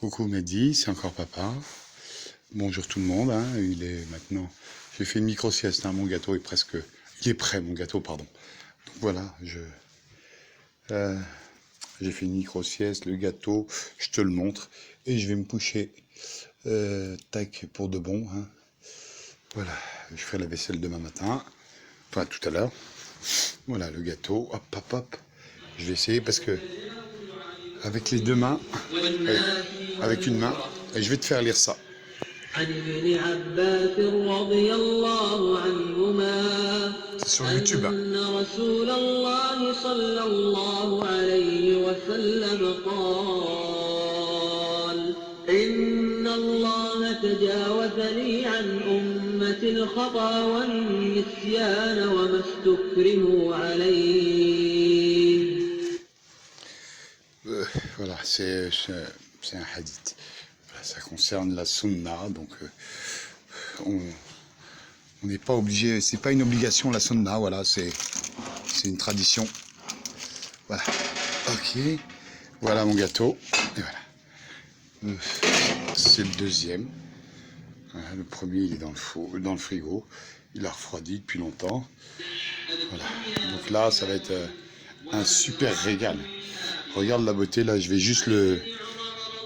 Coucou Mehdi, c'est encore papa. Bonjour tout le monde, hein. Il est maintenant... J'ai fait une micro-sieste, hein. Mon gâteau est presque... Il est prêt, mon gâteau, pardon. Donc voilà, j'ai fait une micro-sieste, le gâteau, je te le montre. Et je vais me coucher, tac, pour de bon, hein. Voilà, je ferai la vaisselle demain matin. Enfin, tout à l'heure. Voilà, le gâteau, hop, hop, hop. Je vais essayer parce que... Avec les deux mains, avec une main, et je vais te faire lire ça. C'est sur YouTube. Voilà, c'est un hadith. Voilà, ça concerne la sunna, donc on n'est pas obligé, c'est pas une obligation la sunna, voilà, c'est une tradition. Voilà, ok, voilà mon gâteau, et voilà. C'est le deuxième. Voilà, le premier il est dans le frigo, il a refroidi depuis longtemps. Voilà, donc là ça va être un super régal. Regarde la beauté, là je vais juste le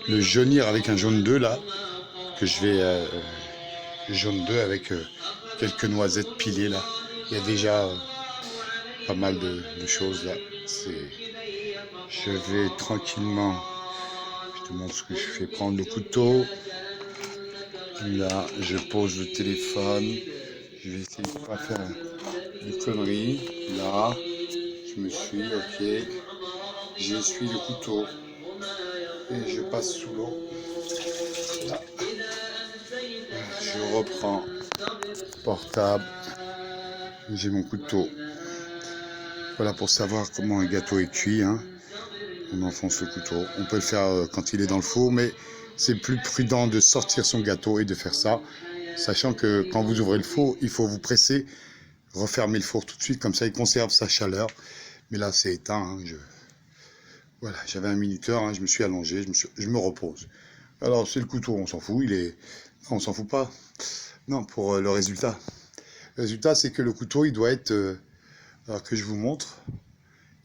jaunir avec un jaune d'œuf là, que je vais jaune d'œuf avec quelques noisettes pilées là. Il y a déjà pas mal de choses là. Je vais tranquillement, je te montre ce que je fais, prendre le couteau. Là, je pose le téléphone. Je vais essayer de ne pas faire de conneries. Là, je me suis, ok. J'essuie le couteau et je passe sous l'eau. Là. Je reprends portable. J'ai mon couteau. Voilà pour savoir comment un gâteau est cuit, hein. On enfonce le couteau. On peut le faire quand il est dans le four, mais c'est plus prudent de sortir son gâteau et de faire ça, sachant que quand vous ouvrez le four, il faut vous presser, refermer le four tout de suite, comme ça il conserve sa chaleur. Mais là c'est éteint, hein. Voilà, j'avais un minuteur, hein. Je me suis allongé, je me repose. Alors c'est le couteau, on s'en fout, on s'en fout pas. Non, pour le résultat. Le résultat c'est que le couteau il doit être, alors que je vous montre,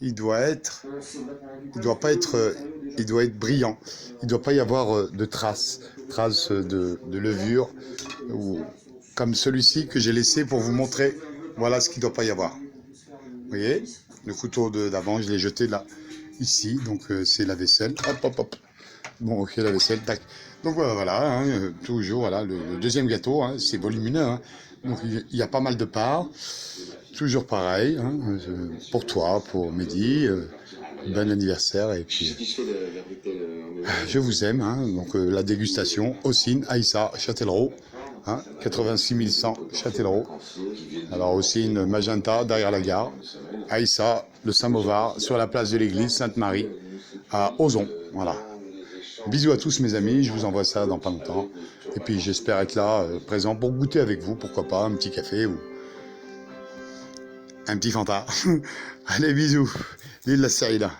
il doit être brillant. Il ne doit pas y avoir de traces de levure, ou comme celui-ci que j'ai laissé pour vous montrer. Voilà ce qu'il ne doit pas y avoir. Vous voyez, le couteau d'avant, je l'ai jeté là, ici, donc c'est la vaisselle. Hop, hop, hop. Bon, ok, la vaisselle, tac. Donc voilà, hein, toujours, voilà, le deuxième gâteau, hein, c'est volumineux, hein. Donc il y a pas mal de parts. Toujours pareil, hein, pour toi, pour Mehdi, bon anniversaire, et puis je vous aime, hein, donc la dégustation, Hossein, Aïssa, Châtellerault, hein, 86 100 Châtellerault, alors Hossein, Magenta, derrière la gare, Aïssa, le Saint-Mauvard, sur la place de l'église Sainte-Marie, à Ozon, voilà. Bisous à tous mes amis, je vous envoie ça dans pas longtemps, et puis j'espère être là, présent pour goûter avec vous, pourquoi pas, un petit café ou un petit Fanta. Allez, bisous. L'île la Saïda.